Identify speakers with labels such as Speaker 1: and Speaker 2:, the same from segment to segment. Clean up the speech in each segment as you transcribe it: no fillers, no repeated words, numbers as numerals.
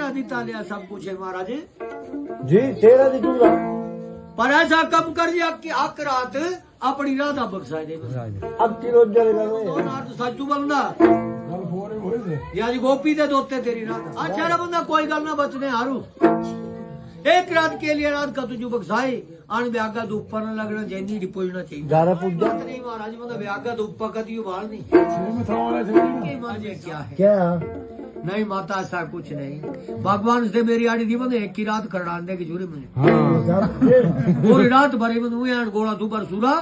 Speaker 1: तेरा दिता लिया सब कुछ है महाराज
Speaker 2: जी तेरा दी दूंगा
Speaker 1: पर ऐसा कम कर दिया कि आक रात अपनी राधा बख्शा दे
Speaker 2: अब की रोज जरे
Speaker 1: सच्चू बंदा यार गोपी दे दोते तेरी राधा अच्छा रे बंदा कोई गल ना बचने हारू एक रात के लिए रात का तुझे बख्शाई आन ब्यागा तो ऊपर न लगना जैनी डिपोजना चाहिए
Speaker 2: गारा पूजा
Speaker 1: नहीं महाराज मतलब ब्यागा तो ऊपर कदी बाहर नहीं क्या है
Speaker 2: क्या
Speaker 1: नहीं माता ऐसा कुछ नहीं भगवान से मेरी आड़ी थी बंदे एक की रात खरड़ान दे की चूरी मुझे पूरी रात भरी बंद हुए गोला तू पर सूरा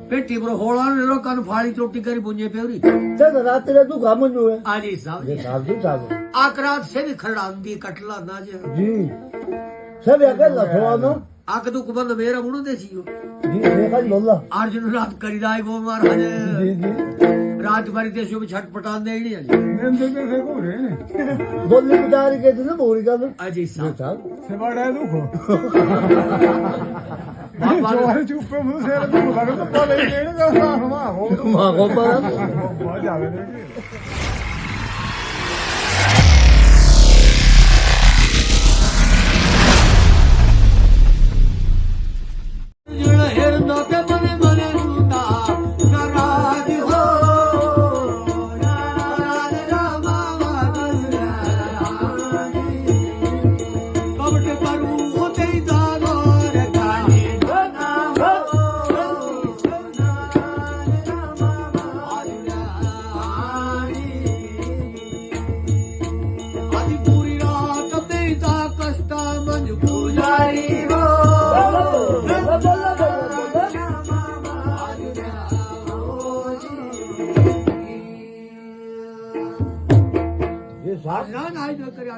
Speaker 1: पेटी पर होड़ा रो कन फाड़ी चोटी करी पुंजे पेवरी
Speaker 2: चल रात तेरा तू काम जो है
Speaker 1: आजी साहब
Speaker 2: ये साहब जी साहब
Speaker 1: आक रात से भी खरड़ान दी कटला ना जे
Speaker 2: जी सब अगर लखवा ना
Speaker 1: आक तो कुबंद मेरा मुनु देसियो
Speaker 2: जी देखा जी बोला
Speaker 1: अर्जुन रात करी दाई गो महाराज
Speaker 2: जी जी
Speaker 1: रात भरी देसियो में छटपटान दे ही नहीं
Speaker 2: बोलने बिचारी के थे ना बोरी का ना
Speaker 1: अजी साहब
Speaker 2: साहब
Speaker 3: से बड़ा है दुखो
Speaker 1: भगवान
Speaker 3: चुप पे मुझे से दुख लगा तो बोले ये ना मां हो
Speaker 2: मां को पर
Speaker 3: बहुत जावे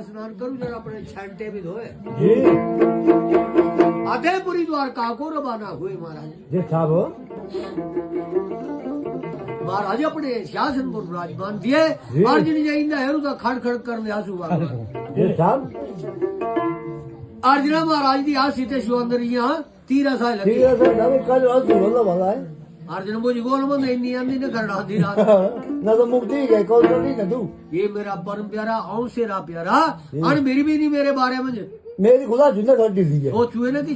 Speaker 3: स्नान करूं जरा अपने छांटे भी धोए
Speaker 2: जी
Speaker 1: आधेपुरी द्वारका को रवाना हुए महाराज
Speaker 2: जी साहब
Speaker 1: महाराज अपने सियासन पर विराजमान दिए अर्जुन जयिंदा हेरु का खड़ खड़ करने आंसू बाबा
Speaker 2: जी साहब
Speaker 1: अर्जुन महाराज दी आसी ते शिवंदरियां 13 साल लगी
Speaker 2: ठीक है सर दावे कल आज बोला वाला है
Speaker 1: अर्जुन बोली गोल मन इन्नी आंदी ने खड़ा दी रात
Speaker 2: ना तो मुक्ति गए कौन तो नहीं तू
Speaker 1: ये मेरा परम प्यारा औ सेरा प्यारा और मेरी भी नहीं मेरे बारे में
Speaker 2: मेरी खुदा जिंदा कर दी है
Speaker 1: वो चुए ना की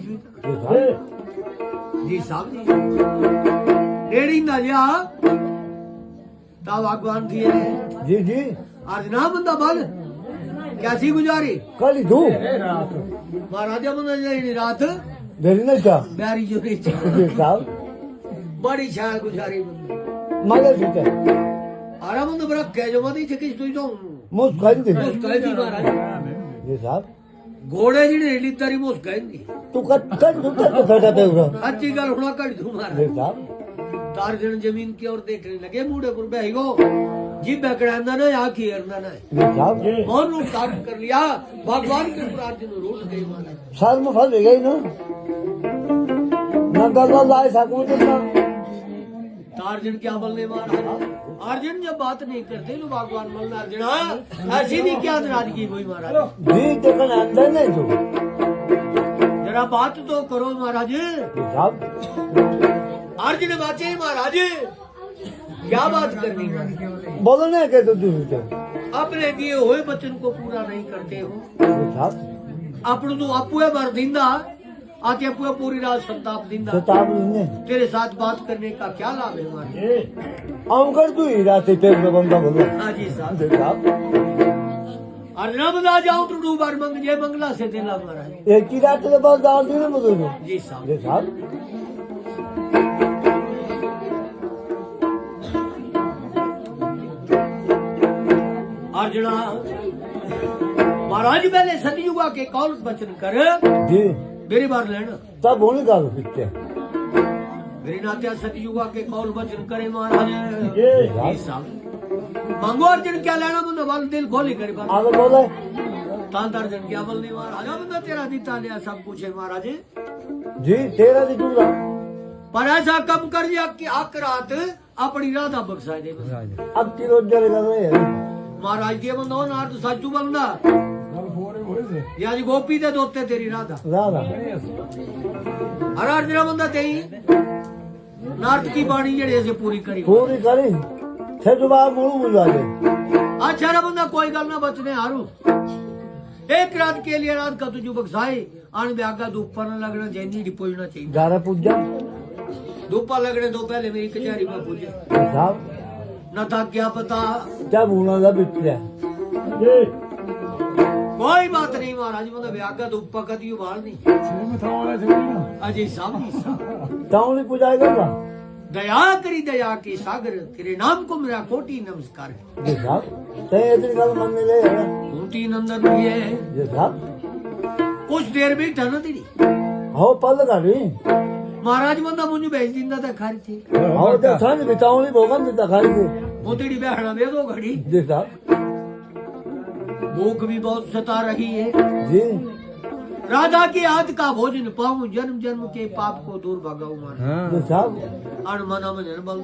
Speaker 1: जी साहब जी डेढ़ी ना जा ता भगवान थी
Speaker 2: जी जी
Speaker 1: अर्जुना बंदा बल कैसी गुजारी
Speaker 2: कल दू
Speaker 1: महाराजा बंदा जाई रात
Speaker 2: देरी नहीं था
Speaker 1: बैरी जो नहीं
Speaker 2: जी साहब
Speaker 1: बड़ी छाया गुजारी बंदी
Speaker 2: मगर ठीक है
Speaker 1: आराम बंदा बड़ा कैजो मत ही किस तू तो
Speaker 2: मुस्कान दे
Speaker 1: मुस्कान दी महाराज
Speaker 2: जी साहब
Speaker 1: घोड़े जी ने तारी मुस्कान दी
Speaker 2: तू कट कट तू तो बैठा पे उरा
Speaker 1: अच्छी गल होना कट दू महाराज
Speaker 2: जी साहब
Speaker 1: तार जन जमीन की ओर देखने लगे मुड़े पर बह गो जी बकड़ांदा ना या खीरना ना
Speaker 2: जी साहब
Speaker 1: और रूप धारण कर लिया भगवान के प्रार्थना रूठ गई महाराज
Speaker 2: साल में फंस गई ना ना गल्ला लाए साकू जितना
Speaker 1: अर्जुन क्या बोलने महाराज अर्जुन जब बात नहीं करते तो भगवान बोलना अर्जुन ऐसी भी क्या नाराजगी हुई महाराज
Speaker 2: जी देखन अंदर नहीं तू
Speaker 1: जरा बात तो करो महाराज
Speaker 2: जी साहब
Speaker 1: अर्जुन बाचे महाराज क्या बात करनी है
Speaker 2: बोलो ना के तू
Speaker 1: अपने दिए हुए वचन को पूरा नहीं करते हो
Speaker 2: जी साहब
Speaker 1: अपनू तो अपुए भर दिंदा आते अपुए पूरी रात संताप दिंदा
Speaker 2: सताब ने
Speaker 1: तेरे साथ बात करने का क्या लाभ है हमारे
Speaker 2: आऊंगर तू ही राते पे बंदा बोलो
Speaker 1: हाँ जी साहब
Speaker 2: जी साहब
Speaker 1: अर्जुन बता जाऊं तो दो बार मंग जे मंगला से दिला महाराज
Speaker 2: एक ही रात के बाद डाल दी ना मुझे
Speaker 1: जी साहब
Speaker 2: जी साहब
Speaker 1: अर्जुना महाराज पहले सतयुगा के कौल वचन कर
Speaker 2: जी
Speaker 1: मेरी बार लेना
Speaker 2: तब होने का पीछे
Speaker 1: मेरी नात्या सतयुगा के कौल वचन करे महाराज
Speaker 2: जी
Speaker 1: साहब मांगो अर्जुन क्या लेना बंदा वाल दिल खोली करे बात
Speaker 2: आगे बोले
Speaker 1: तांत अर्जुन क्या बोलने महाराज बंदा तेरा दिता लिया सब कुछ है महाराज
Speaker 2: जी तेरा दी दूंगा
Speaker 1: पर ऐसा कम कर दिया कि आक रात अपनी राधा बख्शा दे
Speaker 2: अब की रोज जरे कर रहे हैं
Speaker 1: महाराज के बंदा ना तो सच्चू बंदा यानी गोपी दे दोते तेरी राधा
Speaker 2: राधा
Speaker 1: हर अर्जुन बंदा तेई नाथ की बाणी जड़े से पूरी करी
Speaker 2: पूरी करी छह बार मुंह बुला दे
Speaker 1: अच्छा रे बंदा कोई गल ना बचने हारू एक रात के लिए रात का तुझे बक्साई आन ब्यागा धूपा न लगना जैनी डिपोजना चाहिए
Speaker 2: गारा पूजा
Speaker 1: धूपा लगने दो पहले मेरी कचहरी में पूजे
Speaker 2: साहब
Speaker 1: न था क्या पता
Speaker 2: क्या मूला का बिचड़ा
Speaker 1: कोई बात नहीं महाराज मतलब ब्यागा धूपा कदी उबाल नहीं अजय साहब
Speaker 2: ताऊली पूजा करना
Speaker 1: दया करी दया के सागर तेरे नाम को मेरा कोटि नमस्कार है।
Speaker 2: जी साहब ते इतनी गल मानने ले
Speaker 1: कोटि नंदन भी है
Speaker 2: जी साहब
Speaker 1: कुछ देर भी ठन तेरी
Speaker 2: हो पल गाड़ी
Speaker 1: महाराज बंदा मुझे भेज दिंदा था खारी थी
Speaker 2: हो तो सांझ बिताऊली भोगन देता खाई थी
Speaker 1: वो तेरी बहना दे दो घड़ी
Speaker 2: जी साहब
Speaker 1: भूख भी बहुत सता रही है
Speaker 2: जी
Speaker 1: राधा के हाथ का भोजन पाऊं जन्म जन्म के पाप को दूर भगाऊं मान
Speaker 2: जी साहब
Speaker 1: अणमना में बल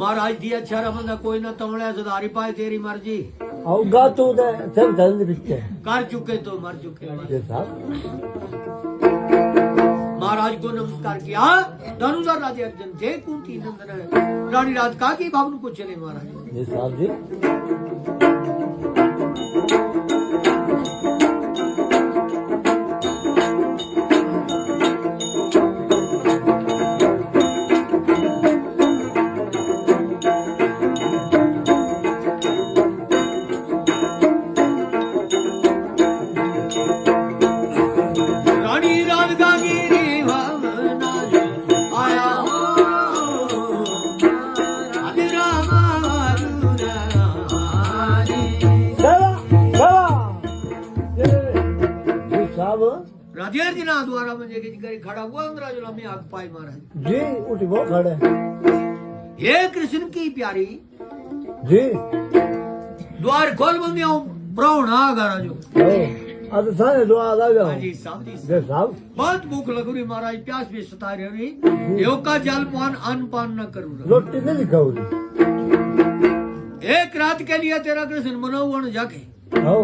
Speaker 1: महाराज दी अच्छा रमंदा कोई ना तमड़ा सुधारी पाए तेरी मर्जी
Speaker 2: आओ गा तू दे सब जल्दी बिचड़े
Speaker 1: कर चुके तो मर चुके
Speaker 2: जी साहब
Speaker 1: महाराज को नमस्कार किया धनुधर राजे अर्जुन थे कुंती नंदन रानी राधिका की भावनु को चले महाराज
Speaker 2: जी साहब जी
Speaker 1: रानी राधिका की रे भावना आया हो हरे राम
Speaker 2: सेवा जी साहब
Speaker 1: राधे अर्जुना द्वारा मुझे करी खड़ा हुआ अंदर जो में आग पाई महाराज
Speaker 2: जी उठ वो खड़े
Speaker 1: हे कृष्ण की प्यारी
Speaker 2: जी
Speaker 1: द्वार खोल बंदिया ब्राउन आ गया जो
Speaker 2: अब सारे दुआ आ जाओ
Speaker 1: जी साहब जी
Speaker 2: जी साहब
Speaker 1: बहुत भूख लग रही महाराज प्यास भी सता रही योग का जल पान अन्न पान न करूँ
Speaker 2: रोटी नहीं खाऊंगी
Speaker 1: एक रात के लिए तेरा कृष्ण मनाऊ जाके
Speaker 2: हो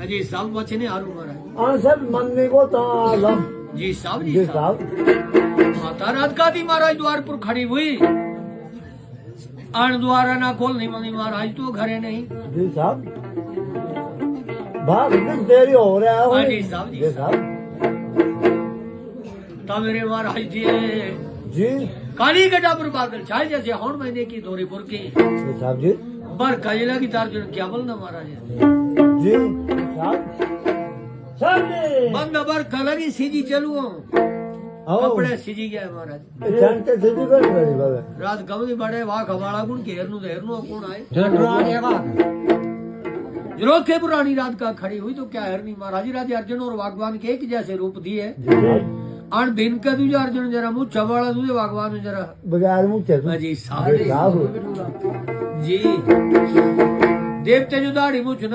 Speaker 1: जी साहब बचने हारू महाराज
Speaker 2: आन सब मनने को तालम
Speaker 1: जी साहब
Speaker 2: जी
Speaker 1: जी साहब
Speaker 2: साहब
Speaker 1: माता राधिका दी महाराज द्वार पर खड़ी हुई अण द्वारा ना खोल नहीं मनी महाराज तो घरे नहीं
Speaker 2: जी साहब बाहर कुछ देरी हो रहा है
Speaker 1: जी साहब
Speaker 2: जी साहब
Speaker 1: तब मेरे महाराज जी
Speaker 2: जी
Speaker 1: काली गड्ढा पर बादल छाए जैसे हौन महीने की धोरीपुर की
Speaker 2: जी साहब जी
Speaker 1: बर कही लगी तार क्या बोलना महाराज
Speaker 2: जी साहब
Speaker 1: बंद बर कलगी सीधी चलू
Speaker 2: आओ
Speaker 1: कपड़े सीधी गया महाराज
Speaker 2: जानते थे जी बड़ी बड़ी बात
Speaker 1: रात गमनी बड़े वाह खबाड़ा गुण के हेरनु कौन आए जरोखे पुरानी रात का खड़ी हुई तो क्या हरनी महाराज राजे अर्जुन और भगवान के एक जैसे रूप दिए
Speaker 2: जी साहब
Speaker 1: अन दिन का तुझे अर्जुन जरा मुँह चबाड़ा तुझे भगवान जरा
Speaker 2: बगैर मुझे
Speaker 1: जी
Speaker 2: जी
Speaker 1: साहब
Speaker 2: साहब
Speaker 1: जी देवते जो दाढ़ी मुझ न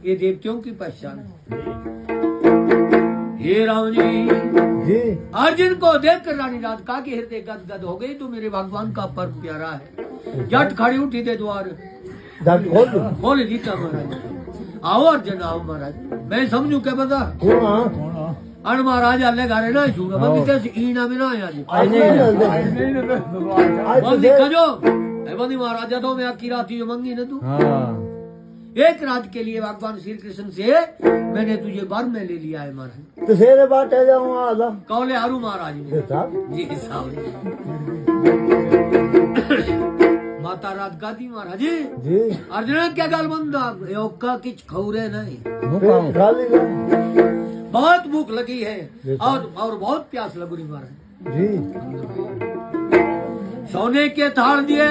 Speaker 1: ये देवतियों की पहचान है हे राम जी
Speaker 2: जी
Speaker 1: अर्जुन को देखकर रानी राधिका के हृदय गदगद हो गई तो मेरे भगवान का परम प्यारा है जट खड़ी उठी दे द्वार
Speaker 2: दांत खोल दो
Speaker 1: बोले दीता महाराज आओ अर्जुन आओ महाराज मैं समझू क्या पता
Speaker 2: कौन
Speaker 1: अन महाराज अल्ले घरे ना छूगा बंदी तेस ईना में ना आया जी
Speaker 2: आज नहीं आज तो
Speaker 1: बंदी खजो ए बंदी महाराजा तो मैं आकी रात जो मंगी न तू एक रात के लिए भगवान श्री कृष्ण से मैंने तुझे बर में ले लिया है महाराज
Speaker 2: तो शेरे बाटे जाऊँ आला
Speaker 1: कौले आरू महाराज
Speaker 2: जी
Speaker 1: ने
Speaker 2: साहब
Speaker 1: जी साहब माता राधिका दी महाराज
Speaker 2: जी
Speaker 1: अर्जुन क्या गल बंदा योग का किच खौरे नहीं
Speaker 2: गाली लो
Speaker 1: बहुत भूख लगी है और बहुत प्यास लग रही महाराज
Speaker 2: जी
Speaker 1: सोने के थाल दिए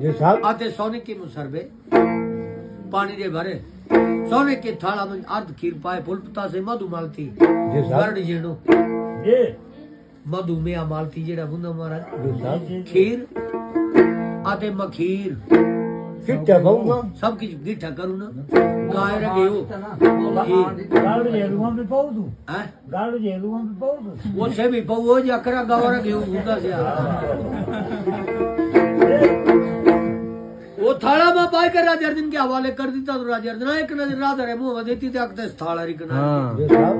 Speaker 2: जी साहब
Speaker 1: आते सोने के मुसरबे पानी दे भरे सोने के थाला में अर्ध खीर पाए फुलपता से मधु मालती
Speaker 2: जी साहब
Speaker 1: गरड जीणो
Speaker 2: जी
Speaker 1: मधु में मालती जेड़ा बुंदा महाराज
Speaker 2: जी साहब
Speaker 1: खीर आते मखीर
Speaker 2: किट्टा खाऊंगा
Speaker 1: सब कुछ गिठा करू ना गाय रखे हो
Speaker 3: गाड़ जेलुआ में पाऊ तू
Speaker 1: हैं?
Speaker 3: गाड़ जेलुआ में पाऊ तू
Speaker 1: वो से भी पौ जा करा गावा रखे हो बूंदा से वो थाला में पाई कर राजा अर्जुन के हवाले कर देता तो राजा अर्जुन एक नजर राधा रे मुंह में देती थी अक्ते थाला रिकना
Speaker 2: जी साहब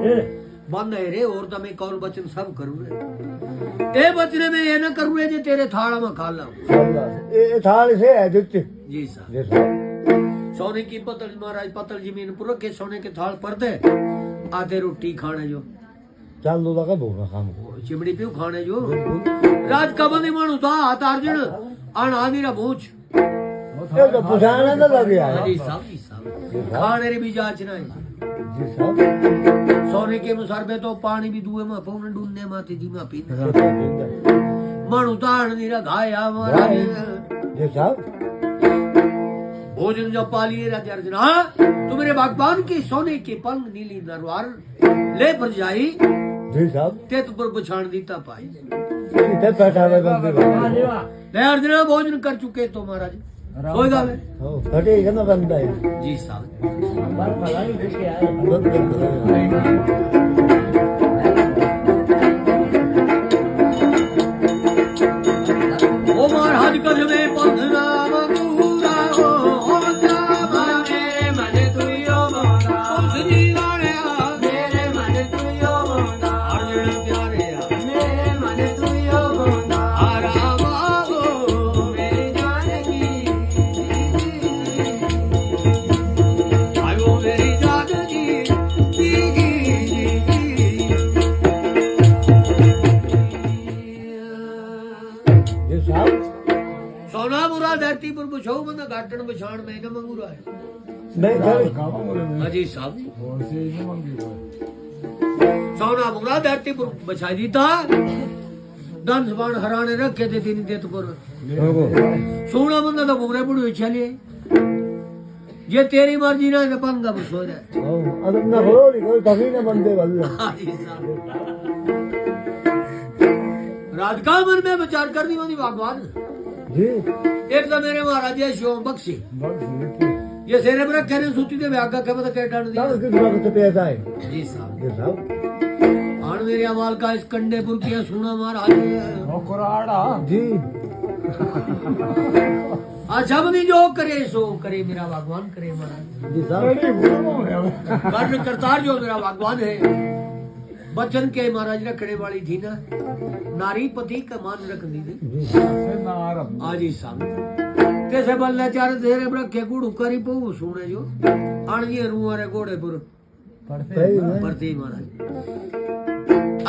Speaker 1: बंद है रे और तो मैं कौन बचन सब करूँ रे ए बचने में ये न करूँ जे तेरे थाल में खा ला।
Speaker 2: ये थाल से है जित
Speaker 1: जी साहब।
Speaker 2: जी साहब
Speaker 1: सोने की पतल महाराज पतल जमीन पर रखे सोने के थाल पर दे आधे रोटी खाने जो
Speaker 2: चल दो का भूखा काम
Speaker 1: चिमड़ी पियो खाने जो रात का बंदी मानू था हाथ अर्जुन आन आमीरा भूच
Speaker 2: ये तो पुराना ना लग गया
Speaker 1: जी साहब जी साहब खाने रे भी जांच ना
Speaker 2: जी साहब
Speaker 1: सोने के अनुसार में तो पानी भी दुए में पौन डूने माते जी में पीने मानू ताण नीरा घाया महाराज
Speaker 2: जी साहब
Speaker 1: भोजन जब पालिए राजा अर्जुन हाँ तू मेरे भगवान की सोने के पलंग नीली नरवार ले पर जाई
Speaker 2: जी साहब
Speaker 1: ते तो पर बछाण दीता पाई
Speaker 2: इधर बैठा हुआ बंदे
Speaker 1: ले अर्जुन भोजन कर चुके तो महाराज कोई गल
Speaker 2: हो फटे ना बंदा है
Speaker 1: जी साहब ओ महाराज कर में पंधना मंगूरा हो मेरे मन तुयो मोरा पंधनी वाले मेरे मन तुयो मोरा अर्जुन प्यारे मेरे मन तुयो मोरा आरामा हो मेरी जानकी आयो मेरी जानकी
Speaker 2: जी साहब
Speaker 1: सोना बुरा धरती पर बुझो बंदा घाटन बछाण में न मंगूरा है
Speaker 2: मैं घर
Speaker 1: हाजी साहब सोना बुरा धरती पर बछाई दीता दन जबान हराने रखे थे तीन देत पर सोना बंदा तो बुरे बुढ़े चले ये तेरी मर्जी ना तो पंगा बसो जाए
Speaker 2: अगर ना हो कोई कभी ना बंदे वाले
Speaker 1: हाजी साहब रात का मन में विचार करनी होती भगवान
Speaker 2: जी
Speaker 1: एक तो मेरे महाराज है शिवम बख्शी ये सेरे पर रखे ने सूती दे व्यागा के पता क्या डाल दिया
Speaker 2: सब किस वक्त पैसा है
Speaker 1: जी साहब
Speaker 2: जी साहब
Speaker 1: आन मेरे अमाल का इस कंडेपुर किया सुना महाराज
Speaker 3: नौकराड़ा
Speaker 2: जी
Speaker 1: अच्छा बनी जो करे सो करे मेरा भगवान करे महाराज
Speaker 2: जी साहब
Speaker 3: बड़ी भूल हो
Speaker 1: कर्ण करतार जो मेरा भगवान है बचन के महाराज रखने वाली थी ना नारी पति का मान रखनी थी
Speaker 2: जी
Speaker 3: नारद
Speaker 1: आजी साहब कैसे बल्ला चार तेरे रखे गुड़ू करी पऊ सुने जो आणिए रुआरे घोड़े पर
Speaker 2: सही है
Speaker 1: पड़ती महाराज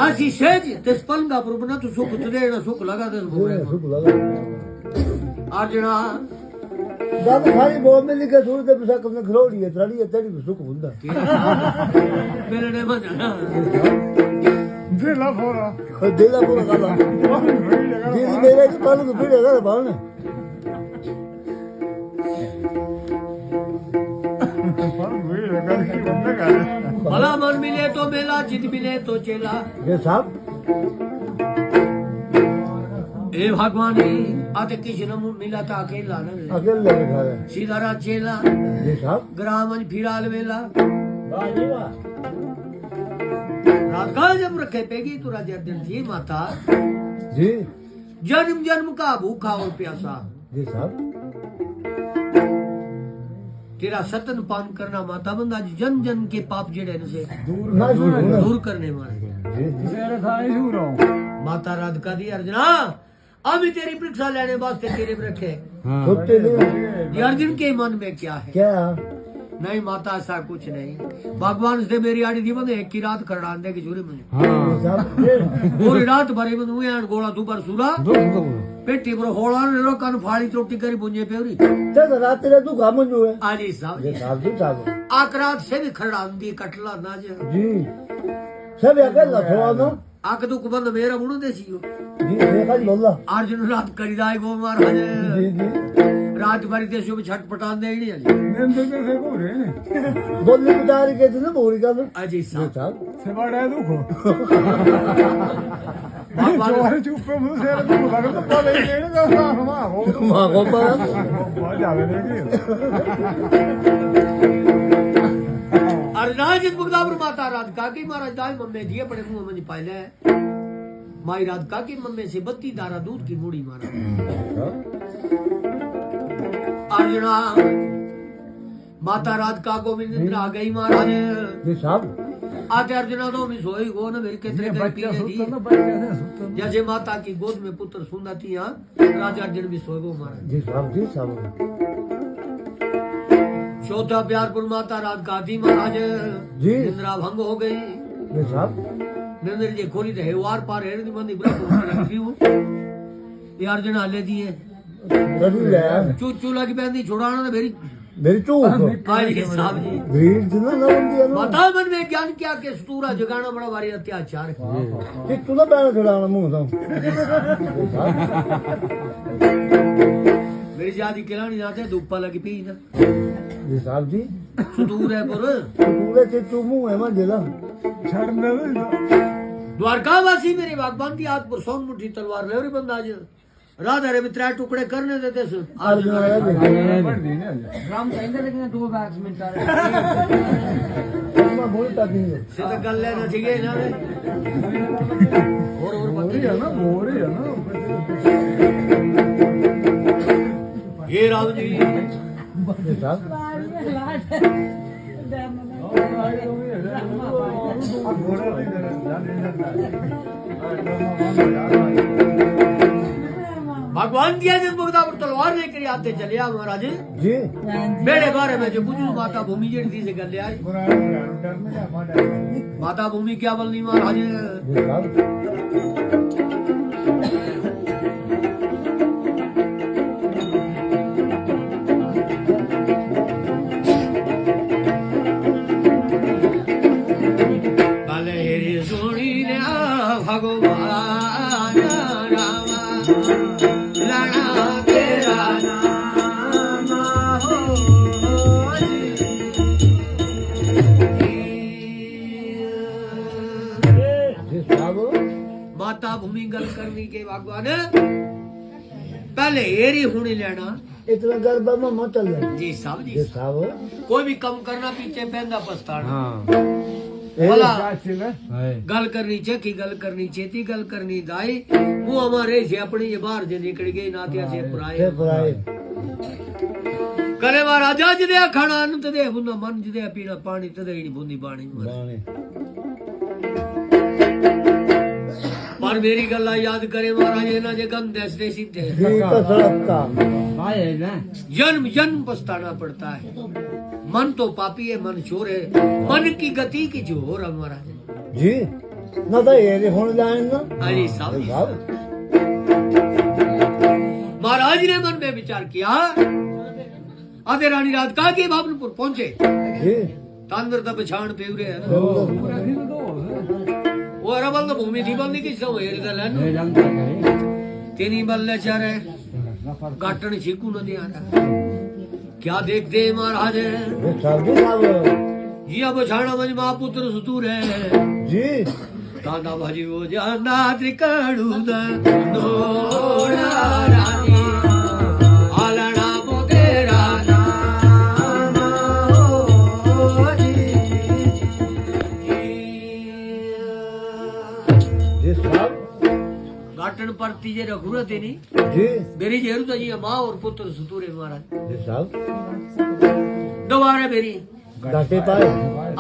Speaker 1: आसी सेज तिस पलंगा पर बना तो सुख तुझे ना सुख लगा तिस भूरे को
Speaker 2: सुख लगा
Speaker 1: अर्जुना
Speaker 2: दादा खाली बोल में लिखे सूर दे पिसा कने खरोड़ी है त्राड़ी है तेरी सुख हुंदा
Speaker 1: मेरे ने मजा
Speaker 3: दिला फोरा
Speaker 2: देला पूरा काला जी मेरे के पाल को पीड़े कर बाल ने
Speaker 3: पर भीड़ करके बंदा कर
Speaker 1: भला मन मिले तो मेला जित मिले तो चेला
Speaker 2: जी साहब
Speaker 1: ए भगवान आते किसी ने मिला था अकेला न
Speaker 2: अकेले बैठा है
Speaker 1: सीधा रात चेला
Speaker 2: जी साहब
Speaker 1: ग्रामन फिराल वेला
Speaker 2: वाह जी वाह
Speaker 1: रात का जब रखे पेगी तो राजा दिन थी माता
Speaker 2: जी
Speaker 1: जन्म जन्म का भूखा और प्यासा
Speaker 2: जी साहब
Speaker 1: तेरा सतन पान करना माता बंदा जन जन के पाप जड़े न से
Speaker 2: ना
Speaker 1: दूर करने वाले
Speaker 2: जी
Speaker 3: तेरे खाए सूरो
Speaker 1: माता राधिका दी अर्जुना अभी तेरी परीक्षा लेने वास्ते तेरे पे रखे
Speaker 2: छुट्टी नहीं
Speaker 1: ये अर्जुन के मन में क्या है
Speaker 2: क्या
Speaker 1: नहीं माता ऐसा कुछ नहीं भगवान से मेरी आड़ी थी बंदे एक की रात करड़ान दे की चूरी मुझे
Speaker 2: जी साहब
Speaker 1: पूरी रात भरी में हुए गोला तू पर सूरा पेटी पर होड़ा रो कन फाड़ी त्रोटी करी बुंजे पेवरी
Speaker 2: चल रात रे तू काम जो है
Speaker 1: आजी साहब
Speaker 2: जी साहब जी साहब
Speaker 1: आक रात से भी खरड़ान दी कटला ना जे
Speaker 2: जी सब अकेला थोड़ा ना
Speaker 1: आक तू कुबंद मेरा बुणो देसी हो
Speaker 2: जी देखा जी बोला
Speaker 1: अर्जुन रात करी दाई गो महाराज
Speaker 2: जी जी
Speaker 1: रात भरी ते शुभ छटपटान दे नहीं आली
Speaker 3: निंदे से घूरे
Speaker 2: बोलने बिचारी के ना बोरी का जी
Speaker 1: अजी साहब
Speaker 2: साहब
Speaker 3: से बड़ा दुखो
Speaker 1: भगवान
Speaker 3: चोर चुप मुझे से दुख लगा तो पले लेने का हमा हो
Speaker 2: मां को पर
Speaker 3: बहुत जावे देगी
Speaker 1: अर्जुना जिस मुक्तापुर माता राधिका की महाराज दाई मम्मे दिए पड़े मुंह में पहले माई राधिका की मम्मे से 32 दारा दूध की मूड़ी मारा अर्जुना माता राधिका को भी निद्रा आ गई महाराज
Speaker 2: जी साहब
Speaker 1: आते अर्जुना तो भी सोई गो न मेरे कितने कर पी दी जैसे माता की गोद में पुत्र सुंदती यहाँ राजा अर्जुन भी सोए गो महाराज
Speaker 2: जी साहब जी साहब
Speaker 1: चौथा प्यारपुर माता रात गाती महाराज
Speaker 2: जी।
Speaker 1: निंद्रा भंग हो गई
Speaker 2: जी साहब
Speaker 1: निंद्र जी खोली तो हेवार पार है बंदी ब्रह्म लगी हूँ ये अर्जुन हाले दिए
Speaker 2: कभी ले
Speaker 1: चूचू लगी पैंदी छुड़ाना तो
Speaker 2: मेरी चूक
Speaker 1: मेरी साहब जी
Speaker 2: भीड़ थी ना बंदी है ना
Speaker 1: बता मन में ज्ञान क्या के सूरा जगाना बड़ा भारी अत्याचार है
Speaker 2: कि तू ना बैठ खड़ा मुंह तो
Speaker 1: मेरी जादी खिलानी जाते धूपा लगी पी ना
Speaker 2: जी साहब जी
Speaker 1: सुदूर है पर
Speaker 2: पूरे से तू मुंह है मैं जिला
Speaker 1: द्वारकावासी मेरे भगवान की हाथ पर सोन मुठी तलवार ले रे बंदा आज राधा रे भी 3 टुकड़े करने देते से
Speaker 2: अर्जुन आया
Speaker 4: राम कहेंगे लेकिन 2 बैग्स में चार
Speaker 2: मैं बोल तक नहीं
Speaker 1: से तो गल लेना ठीक है ना रे और पकड़ी है ना ये राम जी
Speaker 2: जी साहब
Speaker 1: भगवान दिया जिस भगता पर तलवार लेकर आते चले आ महाराज
Speaker 2: जी
Speaker 1: बेड़े बारे में जो बुझू माता भूमि जी से कर ले आई माता भूमि क्या बोलनी महाराज
Speaker 2: जी साहब
Speaker 1: भले हेरी सोनी ने भगवान रामा लाना तेरा नाम हो
Speaker 2: जी साहब
Speaker 1: माता भूमि गल करनी के भगवान पहले हेरी होने लेना
Speaker 2: इतना गरबा में मत चल
Speaker 1: जी साहब
Speaker 2: जी
Speaker 1: जी
Speaker 2: साहब
Speaker 1: कोई भी कम करना पीछे पहनदा पछताना
Speaker 2: ए,
Speaker 1: भला गल करनी चेकी गल करनी चेती गल करनी दाई वो हमारे से अपनी ये बाहर जे निकल गई नातिया से
Speaker 2: से
Speaker 1: पुराए
Speaker 2: पराए
Speaker 1: करे वा राजा जदे खाना अन्न तदे बुंदा मन जदे पीना पानी तदे ही बूंदी पानी
Speaker 2: बाणे
Speaker 1: पर मेरी गल्ला याद करे महाराज ना जे गम दसते सीधे
Speaker 2: जी कसरत का
Speaker 1: जन्म जन्म पछताना पड़ता है मन तो पापी है मन चोर है मन की गति की जोर है महाराज
Speaker 2: जी ना तो ये होने जाए ना
Speaker 1: अरे साहब
Speaker 2: जी साहब
Speaker 1: महाराज ने मन में विचार किया आधे रानी रात का के भावनपुर पहुंचे
Speaker 2: जी
Speaker 1: तांदर तब छाण पेवरे है वो अरबल तो भूमि थी बंदी किस हो हेरी दलन तेनी बल्ले चारे गाटन छिकू न दिया क्या देखते महाराज
Speaker 2: जी साहब जी साहब
Speaker 1: जी अब छाणा मज महापुत्र सुतूर है
Speaker 2: जी
Speaker 1: दादा भाजी वो जाना त्रिकाणु नोड़ा रानी आलना मोगेरा नाम हो
Speaker 2: जी साहब
Speaker 1: गाटन परती जे रघुरत है नी
Speaker 2: जी
Speaker 1: मेरी जेरू तो जी माँ और पुत्र सुतूर है महाराज
Speaker 2: जी साहब
Speaker 1: दोबारा मेरी
Speaker 2: घाटे पाए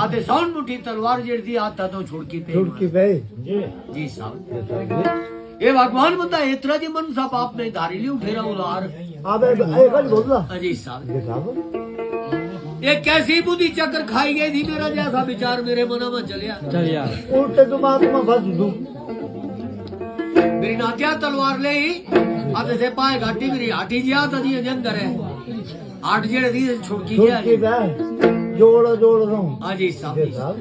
Speaker 1: आते साउंड मुठी तलवार जेड़ी आता तो छुड़की पे
Speaker 2: छुड़की पे
Speaker 1: जी साहब
Speaker 2: जी साहब जी
Speaker 1: ये भगवान बंदा इतना जी मन सा पाप में धारी ली उठे रहा उलार
Speaker 2: अबे एक बार बोल रहा
Speaker 1: अजी साहब
Speaker 2: जी साहब
Speaker 1: ये कैसी बुद्धि चक्कर खाई गई थी मेरा जैसा विचार मेरे मन में चलिया
Speaker 2: उल्टे दिमाग में फंस दूं
Speaker 1: मेरी नात्या तलवार ले आते से पाए घाटी मेरी हाटी जिया था जी जंगर है आठ जेड़े दी छुड़की गया
Speaker 2: छुड़की पे जोड़ जोड़ रहा हूँ
Speaker 1: अजी साहब
Speaker 2: जी
Speaker 1: जी
Speaker 2: साहब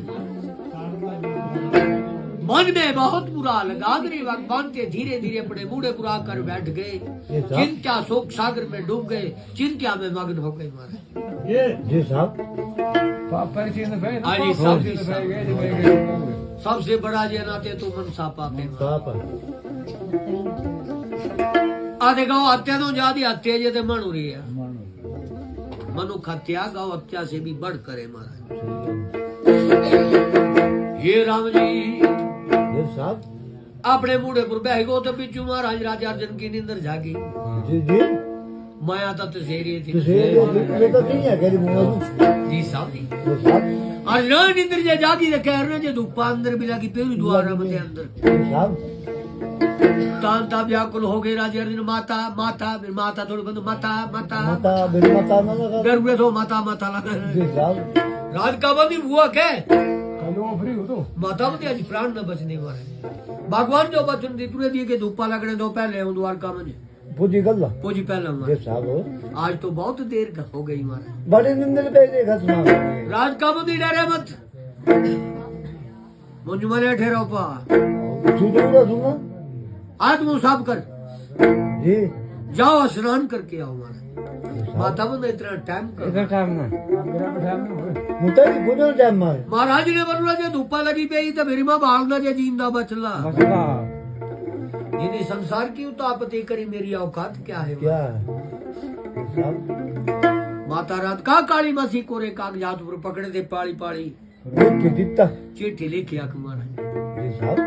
Speaker 1: मन में बहुत बुरा लगा मेरे भगवान के धीरे धीरे अपने बूढ़े बुरा कर बैठ गए चिंता शोक सागर में डूब गए चिंता में मग्न हो गए मारे
Speaker 2: जी साहब
Speaker 1: अजी साहब जी साहब सबसे बड़ा जे नाते तू मन सा पापे
Speaker 2: साहब
Speaker 1: आधे गाँव हत्या तो ज्यादा हत्या जे ते मन हो रही है मनुख हत्या गौ हत्या से भी बढ़ करे महाराज ये राम जी
Speaker 2: जी साहब
Speaker 1: अपने बूढ़े पर बह गो तो पिछू महाराज राजा अर्जन की नींदर जागी
Speaker 2: जी जी
Speaker 1: माया तो तेरी थी
Speaker 2: ये तो नहीं है कह मुंह
Speaker 1: जी साहब जी
Speaker 2: ये साहब
Speaker 1: आज ना निंद्र जे जागी रखे हरने जे धूपा अंदर भी लगी पेरू द्वारा मते अंदर
Speaker 2: ये साहब
Speaker 1: तांता व्याकुल हो गई राजे अर्जुन माता माता फिर माता थोड़ी बंद माता माता
Speaker 2: माता बिन माता ना लगा
Speaker 1: डर तो माता माता लगा
Speaker 2: जी साहब
Speaker 1: राज का बंदी हुआ के
Speaker 3: कलो फ्री हो तो
Speaker 1: माता मते आज प्राण न बचने वाले भगवान जो बचन दी तुरे दिए के धूपा लगने दो पहले हूं द्वारका में
Speaker 2: पूजी गल्ला
Speaker 1: पूजी पहले
Speaker 2: ये
Speaker 1: हमारे
Speaker 2: साहब
Speaker 1: आज तो बहुत देर हो गई हमारे
Speaker 2: बड़े निंदल पे देखा सुना
Speaker 1: राज का बंदी डरे मत मुझ मरे ठहरो पा
Speaker 2: सुनूंगा सुना
Speaker 1: आज मुंह साफ कर
Speaker 2: जी
Speaker 1: जाओ स्नान करके आओ हमारे माता बंद इतना टाइम कर
Speaker 4: टाइम ना
Speaker 3: मेरा बैठा नहीं
Speaker 2: मुझे भी पूछो टाइम मारे
Speaker 1: महाराज ने बोला जे धूपा लगी पे तो मेरी मां भागना जे जींदा बचला
Speaker 4: बसला
Speaker 1: जिन्हें संसार की उतापती करी मेरी औकात क्या है
Speaker 2: क्या है ये साहब
Speaker 1: माता रात का काली मासी कोरे कागजात पर पकड़े थे पाली पाली
Speaker 2: देख के दिता
Speaker 1: चिट्ठी लिखी कुमार
Speaker 2: ये साहब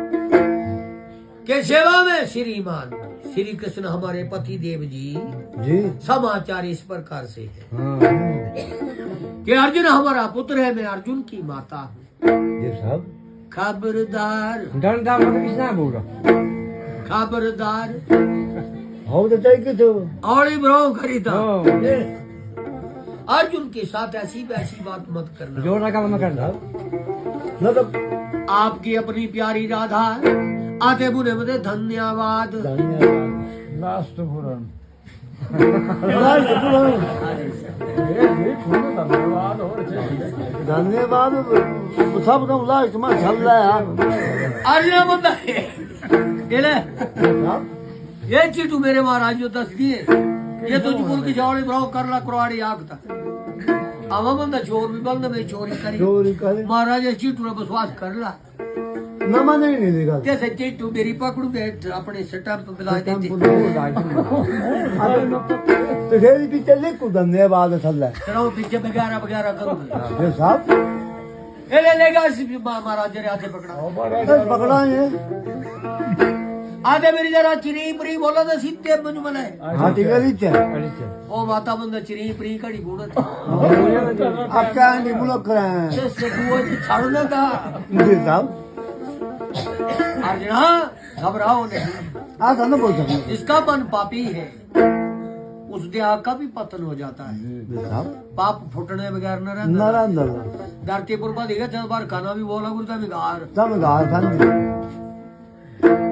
Speaker 1: के सेवा में श्रीमान श्री कृष्ण हमारे पति देव जी
Speaker 2: जी
Speaker 1: समाचार इस प्रकार से है
Speaker 4: हां
Speaker 1: कि अर्जुन हमारा पुत्र है मैं अर्जुन की माता हूँ
Speaker 2: ये साहब
Speaker 1: खबरदार
Speaker 4: डंडा मत किसना बोला
Speaker 1: खबरदार
Speaker 2: हो तो चाहिए तो
Speaker 1: और ब्रो खरीदा
Speaker 4: ओ
Speaker 1: अर्जुन के साथ ऐसी वैसी बात मत करना
Speaker 4: जोड़ा का मत करना
Speaker 2: ना तो
Speaker 1: आपकी अपनी प्यारी राधा आते बुने मुझे धन्यवाद
Speaker 2: धन्यवाद
Speaker 3: लास्ट पुराण
Speaker 2: राज कपूर
Speaker 3: ये छोड़ धन्यवाद और चाहिए
Speaker 2: धन्यवाद सब कम लास्ट में चल रहा है
Speaker 1: अर्जुन बंदा ये ले
Speaker 2: साहब
Speaker 1: ये चिट्ठू मेरे महाराज जो दस दिए ये तो चुकुल की चौड़ी ब्राउ कर ला कुराड़ी आग तक आवा बंदा चोर भी बंद में चोरी करी
Speaker 2: चोरी करे
Speaker 1: महाराज ये चिट्ठू ने विश्वास कर ला
Speaker 2: ना माने नहीं देगा
Speaker 1: जैसे चिट्ठू मेरी पकड़ू दे अपने स्टैंप दिला देती
Speaker 2: तो खेल भी चले को धन्यवाद चल रहा है
Speaker 1: चलो पीछे बगैरा बगैरा करूँ
Speaker 2: ये साहब
Speaker 1: ये ले लेगा महाराज जरा हाथे पकड़ा
Speaker 2: बस पकड़ा है
Speaker 1: आधे मेरी जरा चिरी परी बोला तो सीधे मन मने
Speaker 2: हाथी का रीच है
Speaker 1: ओ माता बंद चिरी परी कड़ी गुणत
Speaker 2: आप क्या मुलक रहे हैं
Speaker 1: से वो छाड़ने का
Speaker 2: जी साहब
Speaker 1: अर्जुन घबराओ नहीं
Speaker 2: आज हम बोल सकते
Speaker 1: इसका मन पापी है उस देह का भी पतन हो जाता है
Speaker 2: जी साहब
Speaker 1: पाप फुटने बगैर न रहता
Speaker 2: नारायण
Speaker 1: धरती पर पा दिखा चल बार खाना भी बोला गुरता में गार
Speaker 2: सब गाय खान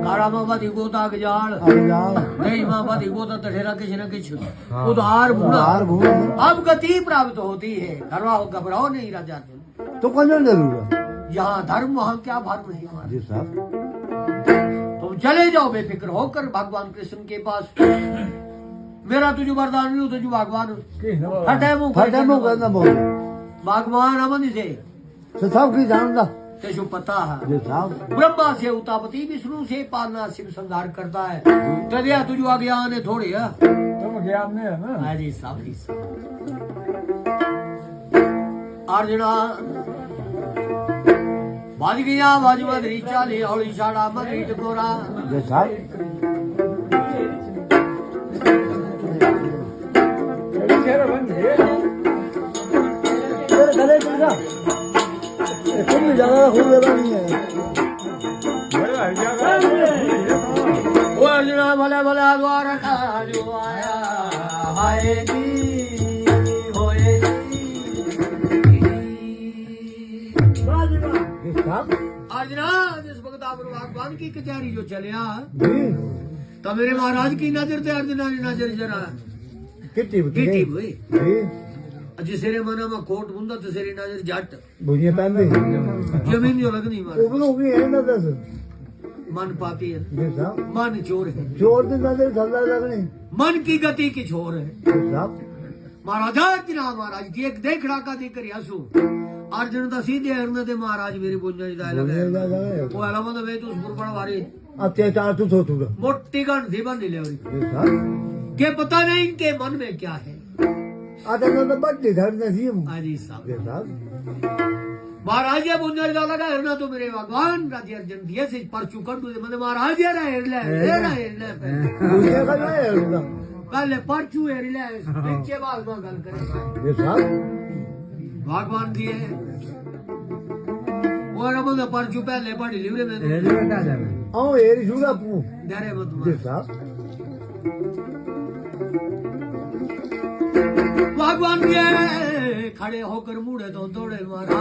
Speaker 1: गारा मां बा दिखो ताक जाल
Speaker 2: अनजान
Speaker 1: नहीं मां बा दिखो तो तठेरा किसी न किछ उधार भूना
Speaker 2: हार भूल
Speaker 1: अब गति प्राप्त होती है घबराओ नहीं राजा तुम
Speaker 2: तो कौन जरूर
Speaker 1: यहाँ धर्म वहाँ क्या भर्म है हमारा
Speaker 2: जी साहब
Speaker 1: तुम चले जाओ बेफिक्र होकर भगवान कृष्ण के पास मेरा तुझे वरदान नहीं तुझे भगवान फटे मुंह
Speaker 2: फटे मुंह करना बोल
Speaker 1: भगवान अमन से
Speaker 2: तो सब की जानता
Speaker 1: तेजो पता है
Speaker 2: जी साहब
Speaker 1: ब्रह्मा से उतापति विष्णु से पालना शिव संहार करता है तदिया तुझे अज्ञान है थोड़ी है
Speaker 3: तुम ज्ञान में है ना
Speaker 1: अरे साहब अर्जुना बाज गया बाज मदरी चाली और इशारा मदरी टकोरा
Speaker 2: जी साहब
Speaker 3: चेहरा बन गए
Speaker 2: तेरे गले चल जा तुम ज्यादा खूब ज्यादा नहीं है
Speaker 3: बड़ा आइडिया का
Speaker 1: वो अर्जुना भले भले द्वार का जो आया हाय जी होए
Speaker 2: जी साहब
Speaker 1: अर्जुना जिस भगत भगवान की कचहरी जो चलिया
Speaker 2: जी
Speaker 1: तो मेरे महाराज की नजर थे अर्जुना की नजर जरा
Speaker 2: कितनी
Speaker 1: गिटी हुई
Speaker 2: जी
Speaker 1: जिसेरे मना में कोट बुंदा तो सेरी नजर जट
Speaker 2: बुझिए पहन दे
Speaker 1: जमीन जो लगनी मार
Speaker 2: उबलो भी है ना दस
Speaker 1: मन पापी है
Speaker 2: जी साहब
Speaker 1: मन चोर है
Speaker 2: चोर की नजर चल लगनी
Speaker 1: मन की गति की छोर है
Speaker 2: जी साहब
Speaker 1: महाराजा अर्जुना महाराज की एक देखड़ा का देकर हसू अर्जुन तो सीधे हरने दे महाराज मेरी बुंजा जाए लगे वो अलावा तो वे तो उस पर बड़ा भारी
Speaker 2: अत्याचार तू सोचूगा
Speaker 1: मोटी गण थी बन ले
Speaker 2: जी साहब
Speaker 1: के पता नहीं इनके मन में क्या है
Speaker 2: आता तो बड्डी धर नसीम
Speaker 1: हाजी साहब
Speaker 2: जी साहब
Speaker 1: महाराज ये बुंजर का लगा हरना तो मेरे भगवान राजे अर्जुन दिए से परचू कर दे मैंने महाराज ये रहा हेरले
Speaker 2: बुझिए का है
Speaker 1: पहले परचू है रिलैक्स पीछे बाद में गल करें
Speaker 2: ये साहब
Speaker 1: भगवान दिए और अब तो परचू पहले पढ़ लियो रे मैं
Speaker 2: आओ एरी जुड़ा पू
Speaker 1: डरे मत
Speaker 2: ये साहब
Speaker 1: भगवान के खड़े होकर मुड़े तो दौड़े मारा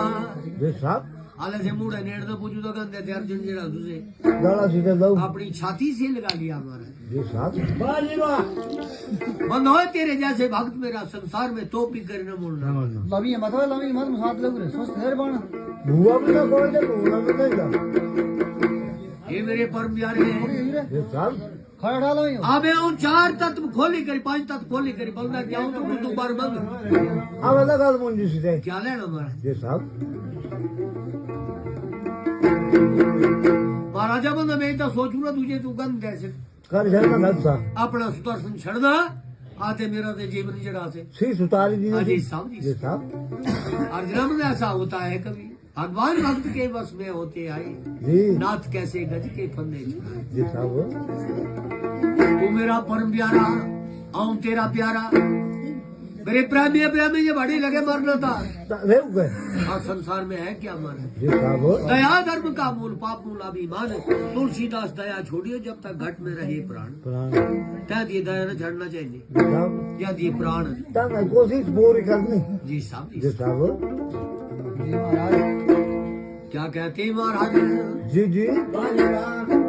Speaker 2: ये साहब
Speaker 1: आले से मुड़े नेड़ तो पूछू तो गंदे थे अर्जुन जेड़ा तुझे
Speaker 2: गला सीधे लो
Speaker 1: अपनी छाती से लगा लिया हमारा
Speaker 2: ये साहब
Speaker 3: बाजी वाह
Speaker 1: बंद हो तेरे जैसे भक्त मेरा संसार में तो पी कर न मुड़ना
Speaker 4: लवी मतलब लवी मत साथ लोग रे सोच हेर बन
Speaker 2: बुआ भी ना कोई दे बुआ भी नहीं जा
Speaker 1: ये मेरे परम प्यारे
Speaker 2: ये साहब
Speaker 4: खड़ा डालो यो
Speaker 1: आबे हूँ 4 तत्व खोली करी 5 तत्व खोली करी बोलना क्या हूँ तुम दोबारा बंद
Speaker 2: अब अलग अलग मुंजी सीधे
Speaker 1: क्या लेना हमारा
Speaker 2: ये साहब
Speaker 1: महाराजा बंद मैं तो सोचू ना तुझे तू गंद कैसे
Speaker 2: कर जाना नक्शा
Speaker 1: अपना सुदर्शन छड़ना आते मेरा ते जीवन जड़ा से
Speaker 2: सी सुतारी दी
Speaker 1: अजी साहब
Speaker 2: ये
Speaker 1: जी
Speaker 2: साहब
Speaker 1: अर्जुन में ऐसा होता है कभी भगवान भक्त के बस में होते आए
Speaker 2: जी
Speaker 1: नाथ कैसे गज के फंदे छुड़ाए।
Speaker 2: ये साहब
Speaker 1: तू मेरा परम प्यारा आऊं तेरा प्यारा मेरे प्रेमी प्रेमी ये बड़ी लगे मरना था
Speaker 2: रेव गए
Speaker 1: और संसार में है क्या मर
Speaker 2: ये साहब
Speaker 1: दया धर्म का मूल पाप मूल अभिमान तुलसीदास दया छोड़ियो जब तक घट में रहे प्राण
Speaker 2: प्राण
Speaker 1: त्या दिए दया न छड़ना चाहिए
Speaker 2: ये साहब
Speaker 1: या दिए प्राण
Speaker 2: तंग कोशिश पूरी करनी
Speaker 1: जी साहब
Speaker 2: ये
Speaker 1: जी
Speaker 2: साहब
Speaker 4: जी महाराज
Speaker 1: क्या कहते हैं महाराज
Speaker 2: जी जी
Speaker 3: बाजी वाह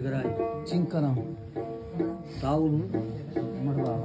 Speaker 1: कराई
Speaker 4: चिंकरा
Speaker 1: ताऊ
Speaker 4: मरवा